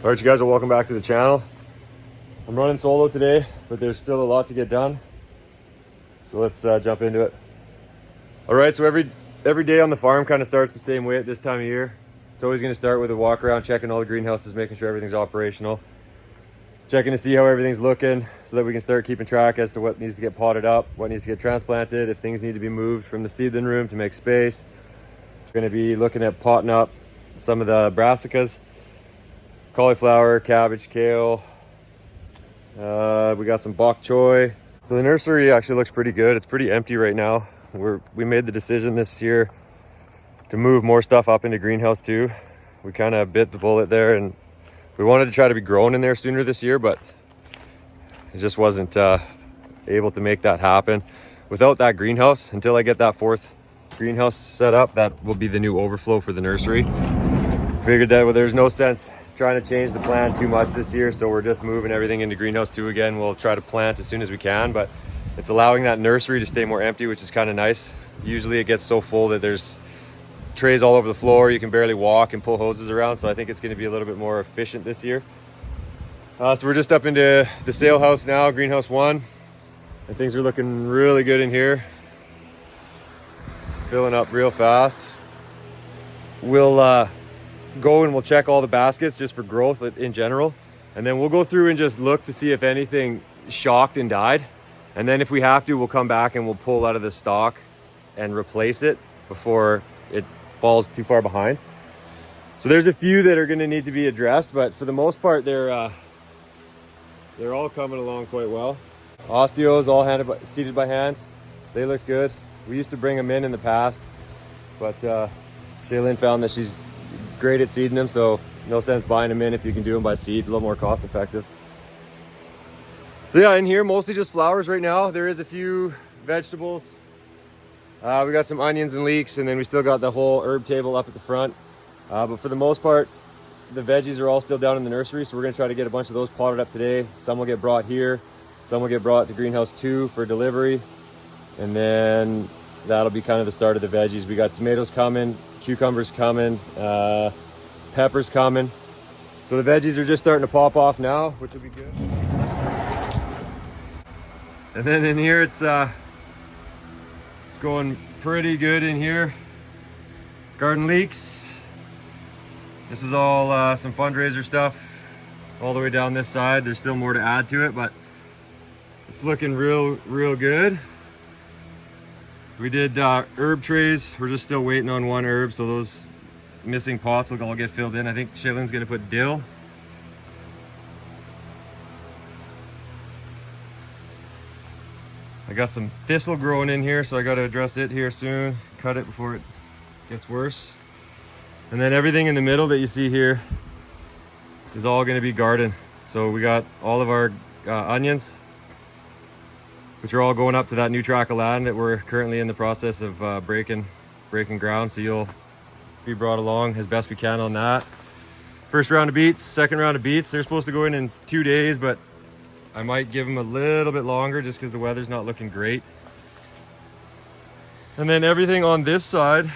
All right, you guys, welcome back to the channel. I'm running solo today, but there's still a lot to get done. So let's jump into it. All right, so every day on the farm kind of starts the same way at this time of year. It's always going to start with a walk around, checking all the greenhouses, making sure everything's operational, checking to see how everything's looking so that we can start keeping track as to what needs to get potted up, what needs to get transplanted, if things need to be moved from the seedling room to make space. We're going to be looking at potting up some of the brassicas, cauliflower, cabbage, kale. We got some bok choy. So the nursery actually looks pretty good. It's pretty empty right now. We made the decision this year to move more stuff up into greenhouse 2. We kind of bit the bullet there, and we wanted to try to be growing in there sooner this year, but it just wasn't able to make that happen without that greenhouse. Until I get that 4th greenhouse set up, that will be the new overflow for the nursery. Figured that there's no sense trying to change the plan too much this year, so we're just moving everything into greenhouse 2 again. We'll try to plant as soon as we can, but it's allowing that nursery to stay more empty, which is kind of nice. Usually it gets so full that there's trays all over the floor, you can barely walk and pull hoses around, so I think it's going to be a little bit more efficient this year. So we're just up into the sale house now, greenhouse 1, and things are looking really good in here, filling up real fast. We'll go and we'll check all the baskets just for growth in general, and then we'll go through and just look to see if anything shocked and died, and then if we have to, we'll come back and we'll pull out of the stock and replace it before it falls too far behind. So there's a few that are going to need to be addressed, but for the most part they're all coming along quite well. Osteos all seeded by hand. They look good. We used to bring them in the past, but Shaylin found that she's great at seeding them, so no sense buying them in if you can do them by seed. A little more cost effective. So yeah, in here mostly just flowers right now. There is a few vegetables. We got some onions and leeks, and then we still got the whole herb table up at the front. But for the most part, the veggies are all still down in the nursery, so we're gonna try to get a bunch of those potted up today. Some will get brought here, some will get brought to greenhouse 2 for delivery, and then that'll be kind of the start of the veggies. We got tomatoes coming, cucumbers coming, peppers coming. So the veggies are just starting to pop off now, which will be good. And then in here, it's going pretty good in here. Garden leeks. This is all some fundraiser stuff all the way down this side. There's still more to add to it, but it's looking real good. We did herb trays. We're just still waiting on one herb, so those missing pots will all get filled in. I think Shaylin's gonna put dill. I got some thistle growing in here, so I got to address it here soon. Cut it before it gets worse. And then everything in the middle that you see here is all going to be garden. So we got all of our onions, which are all going up to that new tract of land that we're currently in the process of breaking ground. So you'll be brought along as best we can on that. First round of beets, second round of beets. They're supposed to go in 2 days, but I might give them a little bit longer just because the weather's not looking great. And then everything on this side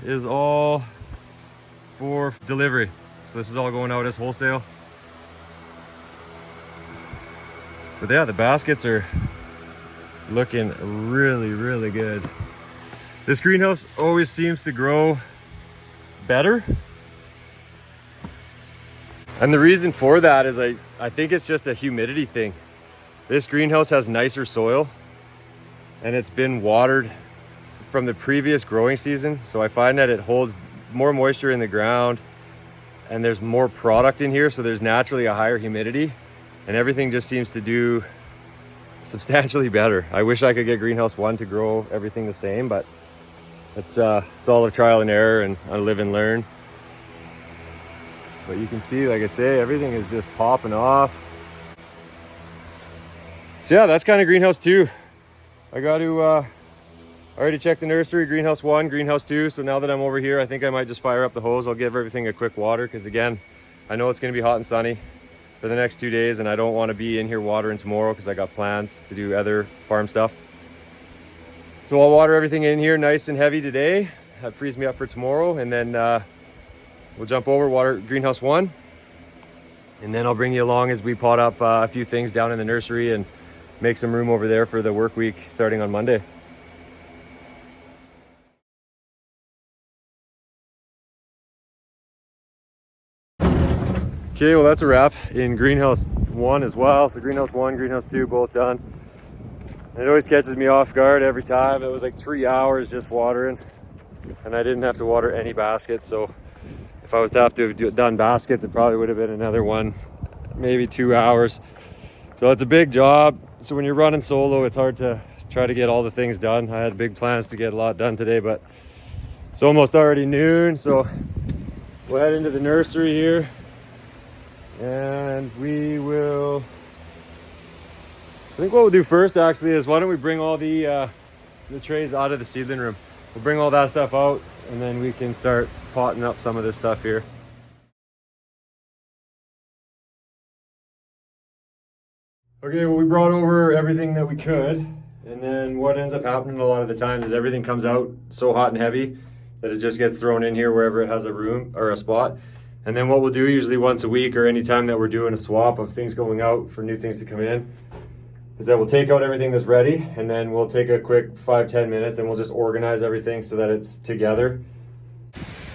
is all for delivery. So this is all going out as wholesale. But yeah, the baskets are looking really good. This greenhouse always seems to grow better. And the reason for that is I think it's just a humidity thing. This greenhouse has nicer soil, and it's been watered from the previous growing season. So I find that it holds more moisture in the ground, and there's more product in here. So there's naturally a higher humidity, and everything just seems to do substantially better. I wish I could get greenhouse 1 to grow everything the same, but it's all a trial and error and a live and learn. But you can see, like I say, everything is just popping off. So yeah, that's kind of greenhouse 2. I got to already check the nursery, greenhouse 1, greenhouse 2. So now that I'm over here, I think I might just fire up the hose. I'll give everything a quick water, because again, I know it's going to be hot and sunny for the next 2 days, and I don't want to be in here watering tomorrow because I got plans to do other farm stuff. So I'll water everything in here nice and heavy today. That frees me up for tomorrow, and then we'll jump over, water greenhouse 1, And then I'll bring you along as we pot up a few things down in the nursery and make some room over there for the work week starting on Monday. Okay, well that's a wrap in greenhouse 1 as well. So greenhouse 1, greenhouse 2, both done. And it always catches me off guard every time. It was like 3 hours just watering, and I didn't have to water any baskets. So if I was to have to have done baskets, it probably would have been another 1, maybe 2 hours. So it's a big job. So when you're running solo, it's hard to try to get all the things done. I had big plans to get a lot done today, but it's almost already noon. So we'll head into the nursery here. And we will, I think what we'll do first actually is, why don't we bring all the trays out of the seedling room. We'll bring all that stuff out and then we can start potting up some of this stuff here. Okay, well we brought over everything that we could, and then what ends up happening a lot of the times is everything comes out so hot and heavy that it just gets thrown in here wherever it has a room or a spot. And then what we'll do usually once a week or any time that we're doing a swap of things going out for new things to come in is that we'll take out everything that's ready, and then we'll take a quick 5-10 minutes and we'll just organize everything so that it's together.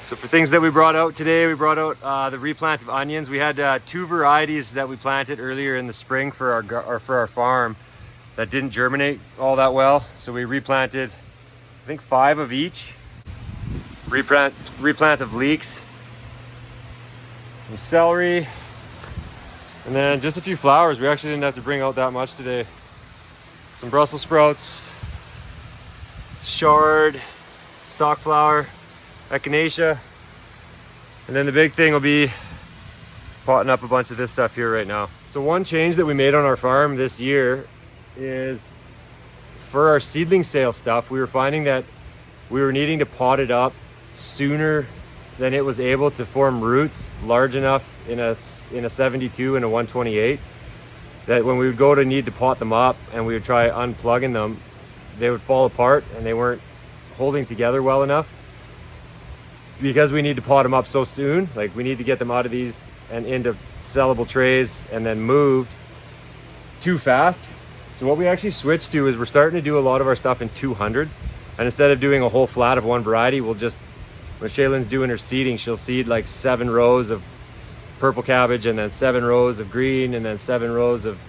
So for things that we brought out today, we brought out the replant of onions. We had 2 varieties that we planted earlier in the spring for our farm that didn't germinate all that well. So we replanted, I think 5 of each. Replant of leeks. Some celery, and then just a few flowers. We actually didn't have to bring out that much today. Some Brussels sprouts, chard, stock flower, echinacea, and then the big thing will be potting up a bunch of this stuff here right now. So one change that we made on our farm this year is for our seedling sale stuff, we were finding that we were needing to pot it up sooner then it was able to form roots large enough in a 72 and a 128 that when we would go to need to pot them up and we would try unplugging them, they would fall apart and they weren't holding together well enough. Because we need to pot them up so soon, like we need to get them out of these and into sellable trays and then moved too fast. So what we actually switched to is we're starting to do a lot of our stuff in 200s, and instead of doing a whole flat of one variety, we'll just, when Shaylin's doing her seeding, she'll seed like 7 rows of purple cabbage and then 7 rows of green and then 7 rows of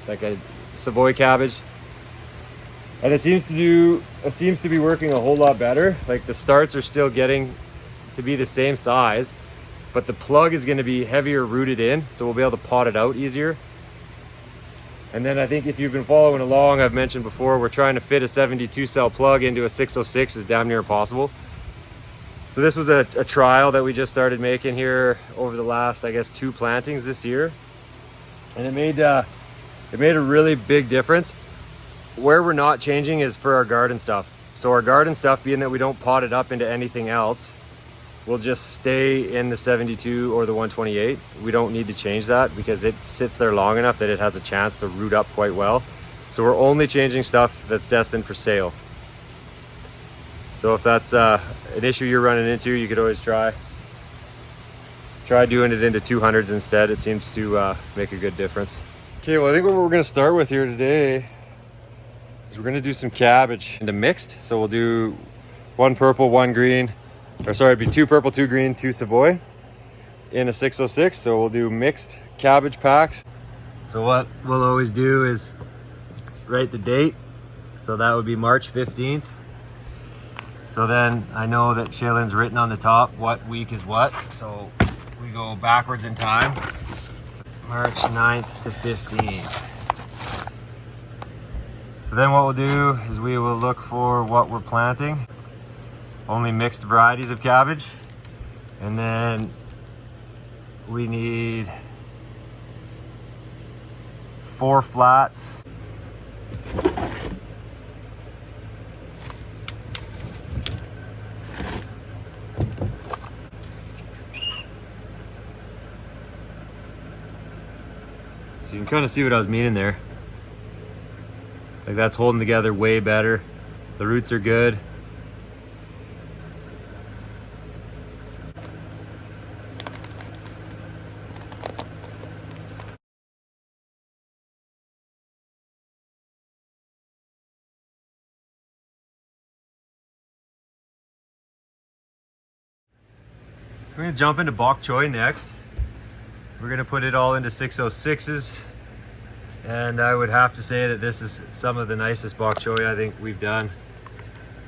like a Savoy cabbage. And it seems to be working a whole lot better. Like the starts are still getting to be the same size, but the plug is going to be heavier rooted in, so we'll be able to pot it out easier. And then I think if you've been following along, I've mentioned before, we're trying to fit a 72 cell plug into a 606 as damn near impossible. So this was a trial that we just started making here over the last, I guess, 2 plantings this year. And it made a really big difference. Where we're not changing is for our garden stuff. So our garden stuff, being that we don't pot it up into anything else, will just stay in the 72 or the 128. We don't need to change that because it sits there long enough that it has a chance to root up quite well. So we're only changing stuff that's destined for sale. So if that's an issue you're running into, you could always try doing it into 200s instead. It seems to make a good difference. Okay, well I think what we're gonna start with here today is we're gonna do some cabbage into mixed. So we'll do 1 purple, 1 green, or sorry, it'd be 2 purple, 2 green, 2 Savoy in a 606. So we'll do mixed cabbage packs. So what we'll always do is write the date. So that would be March 15th. So then I know that Shaylin's written on the top what week is what. So we go backwards in time, March 9th to 15th. So then what we'll do is we will look for what we're planting. Only mixed varieties of cabbage. And then we need 4 flats. So you can kind of see what I was meaning there. Like that's holding together way better. The roots are good. We're gonna jump into bok choy next. We're gonna put it all into 606s. And I would have to say that this is some of the nicest bok choy I think we've done.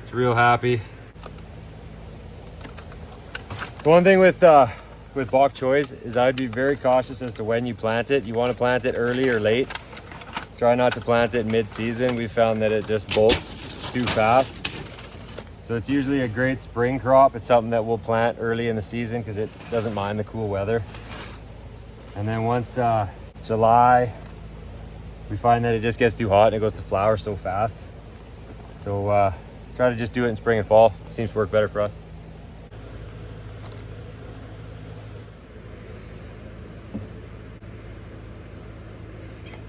It's real happy. One thing with bok choys is I'd be very cautious as to when you plant it. You want to plant it early or late. Try not to plant it mid-season. We found that it just bolts too fast. So it's usually a great spring crop. It's something that we'll plant early in the season because it doesn't mind the cool weather. And then once July, we find that it just gets too hot and it goes to flower so fast. So try to just do it in spring and fall. Seems to work better for us.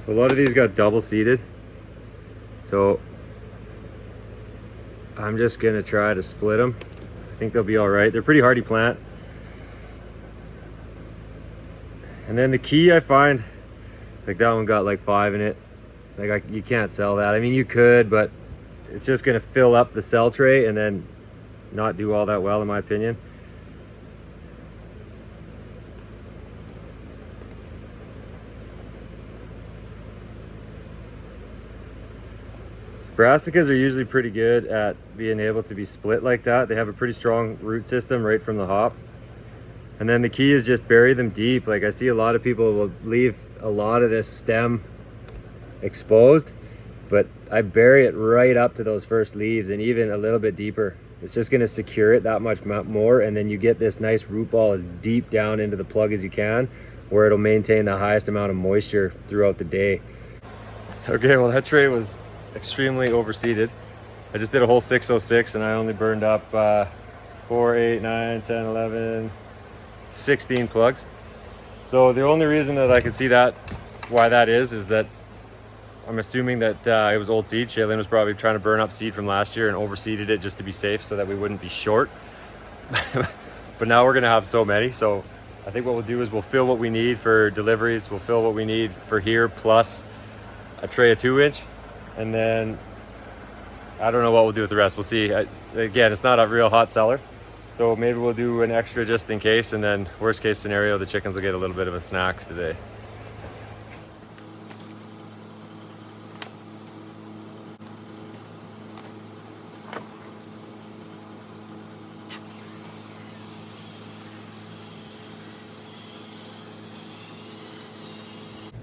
So a lot of these got double seeded. So I'm just gonna try to split them. I think they'll be all right. They're pretty hardy plant. And then the key I find, like that one got like 5 in it. Like you can't sell that. I mean, you could, but it's just gonna fill up the cell tray and then not do all that well in my opinion. Brassicas are usually pretty good at being able to be split like that. They have a pretty strong root system right from the hop. And then the key is just bury them deep. Like I see a lot of people will leave a lot of this stem exposed, but I bury it right up to those first leaves and even a little bit deeper. It's just gonna secure it that much more, and then you get this nice root ball as deep down into the plug as you can, where it'll maintain the highest amount of moisture throughout the day. Okay, well that tray was extremely overseeded. I just did a whole 606 and I only burned up 4, 8, 9, 10, 11, 16 plugs. So the only reason that I could see that, why that is that I'm assuming that it was old seed. Shailene was probably trying to burn up seed from last year and overseeded it just to be safe so that we wouldn't be short. But now we're gonna have so many. So I think what we'll do is we'll fill what we need for deliveries. We'll fill what we need for here plus a tray of 2-inch. And then I don't know what we'll do with the rest. We'll see. Again, it's not a real hot seller, so maybe we'll do an extra just in case, and then worst case scenario, the chickens will get a little bit of a snack today.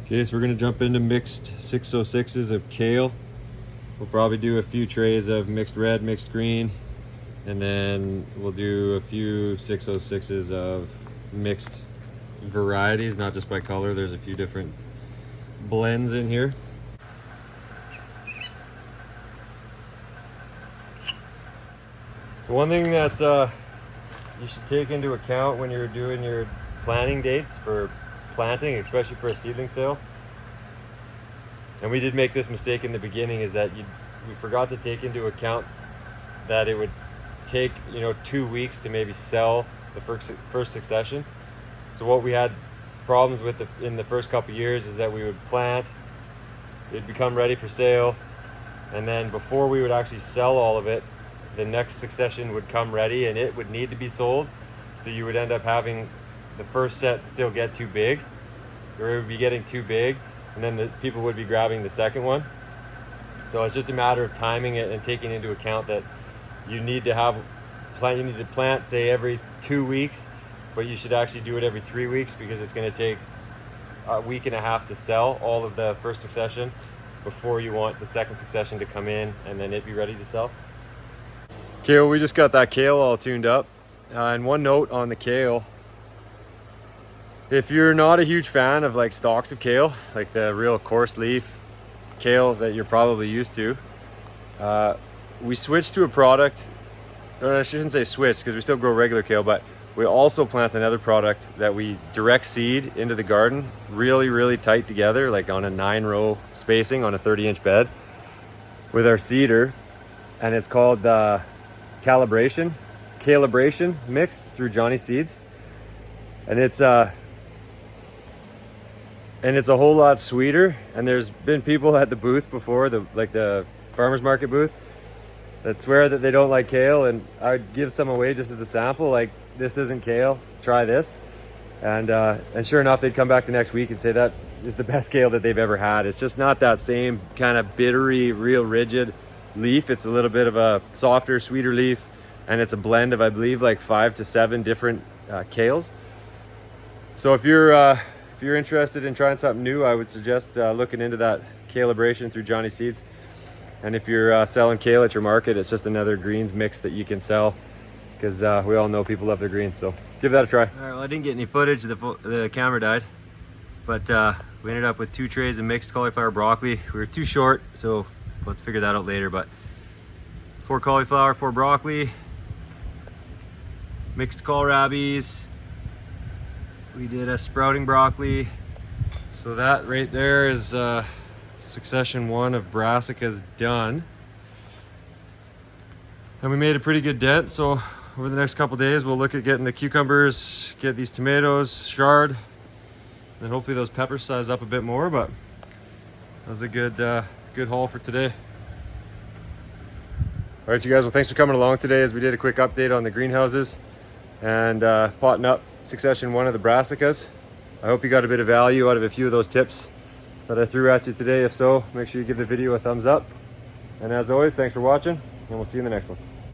Okay, so we're gonna jump into mixed 606s of kale. We'll probably do a few trays of mixed red, mixed green, and then we'll do a few 606s of mixed varieties, not just by color. There's a few different blends in here. So one thing that you should take into account when you're doing your planting dates for planting, especially for a seedling sale, and we did make this mistake in the beginning, is that we forgot to take into account that it would take 2 weeks to maybe sell the first succession. So what we had problems with in the first couple years is that we would plant, it'd become ready for sale, and then before we would actually sell all of it, the next succession would come ready and it would need to be sold. So you would end up having the first set still get too big, or it would be getting too big, and then the people would be grabbing the second one. So it's just a matter of timing it and taking into account that you need to plant say every 2 weeks, but you should actually do it every 3 weeks, because it's going to take a week and a half to sell all of the first succession before you want the second succession to come in and then it be ready to sell. Okay, well, we just got that kale all tuned up. And one note on the kale: if you're not a huge fan of like stalks of kale, like the real coarse leaf kale that you're probably used to, we switched to a product, or I shouldn't say switched because we still grow regular kale, but we also plant another product that we direct seed into the garden, really tight together, like on a 9-row spacing on a 30-inch bed with our seeder. And it's called calibration mix through Johnny Seeds. And it's a whole lot sweeter. And there's been people at the booth before, the farmer's market booth, that swear that they don't like kale, and I'd give some away just as a sample. Like, this isn't kale. try this. And sure enough, they'd come back the next week and say that is the best kale that they've ever had. It's just not that same kind of bittery, real rigid leaf. It's a little bit of a softer, sweeter leaf, and it's a blend of, I believe, like 5 to 7 different kales. So if you're interested in trying something new, I would suggest looking into that calibration through Johnny Seeds. And if you're selling kale at your market, it's just another greens mix that you can sell, because we all know people love their greens. So give that a try. All right, well, I didn't get any footage. The camera died, but we ended up with 2 trays of mixed cauliflower broccoli. We were too short, so we'll have to figure that out later. But 4 cauliflower, 4 broccoli, mixed kohlrabies. We did a sprouting broccoli. So that right there is succession 1 of brassicas done. And we made a pretty good dent. So over the next couple days, we'll look at getting the cucumbers, get these tomatoes shard, and then hopefully those peppers size up a bit more. But that was a good haul for today. All right, you guys, well, thanks for coming along today as we did a quick update on the greenhouses and potting up succession 1 of the brassicas. I hope you got a bit of value out of a few of those tips that I threw at you today. If so, make sure you give the video a thumbs up. And as always, thanks for watching, and we'll see you in the next one.